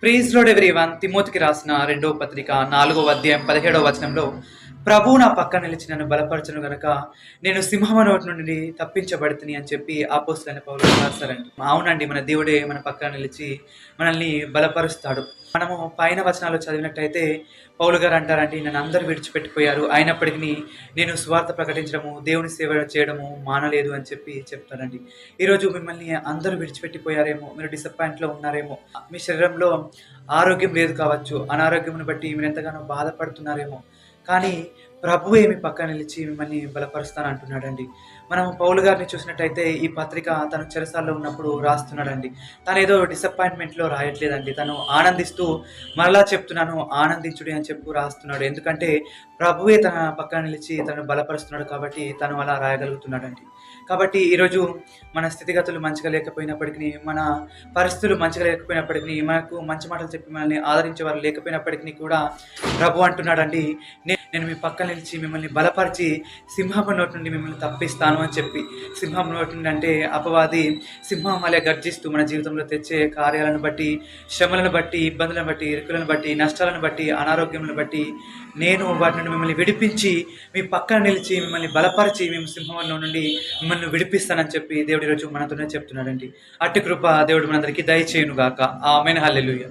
Praise lord everyone. తిమోతికి రాసిన రెండవ పత్రిక 4వ అధ్యాయం 17వ వచనంలో, ప్రభువు నా పక్కన నిలిచి నన్ను బలపరచును గనక నేను సింహము నోటి నుండి తప్పించబడితిని అని చెప్పి అపోస్తలుడైన పౌలు రాస్తారండి. అవునండి, మన దేవుడే మన పక్కన నిలిచి మనల్ని బలపరుస్తాడు. మనము పైన వచనాలు చదివినట్టయితే పౌలు గారు అంటారండి, నన్ను అందరూ విడిచిపెట్టిపోయారు, అయినప్పటికీ నేను సువార్త ప్రకటించడము, దేవుని సేవ చేయడము మానలేదు అని చెప్పి చెప్తారండి. ఈరోజు మిమ్మల్ని అందరూ విడిచిపెట్టిపోయారేమో, మీరు డిసప్పాయింట్లో ఉన్నారేమో, మీ శరీరంలో ఆరోగ్యం లేదు కావచ్చు, అనారోగ్యం బట్టి మీరు ఎంతగానో బాధపడుతున్నారేమో, కానీ ప్రభువే మీ పక్కన నిలిచి మిమ్మల్ని బలపరుస్తాను అంటున్నాడండి. మనం పౌలు గారిని చూసినట్టయితే ఈ పత్రిక తను చెరసాల్లో ఉన్నప్పుడు రాస్తున్నాడండి. తను ఏదో డిసప్పాయింట్మెంట్లో రాయట్లేదండి, తను ఆనందిస్తూ మరలా చెప్తున్నాను ఆనందించుడి అని చెప్పు రాస్తున్నాడు. ఎందుకంటే ప్రభువే తన పక్కన నిలిచి తను బలపరుస్తున్నాడు కాబట్టి తను అలా రాయగలుగుతున్నాడండి. కాబట్టి ఈరోజు మన స్థితిగతులు మంచిగా లేకపోయినప్పటికీ, మన పరిస్థితులు మంచిగా లేకపోయినప్పటికీ, మనకు మంచి మాటలు చెప్పి మనల్ని ఆదరించే వారు లేకపోయినప్పటికీ కూడా ప్రభు అంటున్నాడండి, నేను మీ పక్కన నిలిచి మిమ్మల్ని బలపరిచి సింహం నోటి నుండి మిమ్మల్ని తప్పిస్తాను అని చెప్పి. సింహం నోటి నుండి అంటే అపవాది సింహం వలె గర్జిస్తూ మన జీవితంలో తెచ్చే కార్యాలను బట్టి, శ్రమలను బట్టి, ఇబ్బందులను బట్టి, ఇరుకులను బట్టి, నష్టాలను బట్టి, అనారోగ్యములను బట్టి నేను వాటి నుండి మిమ్మల్ని విడిపించి మీ పక్కన నిలిచి మిమ్మల్ని బలపరిచి మేము సింహంలో నుండి మిమ్మల్ని విడిపిస్తానని చెప్పి దేవుడు ఈరోజు మనతోనే చెప్తున్నాడండి. అట్టి కృప దేవుడు మనందరికీ దయచేయును గాక. ఆమేన్. హల్లెలూయా.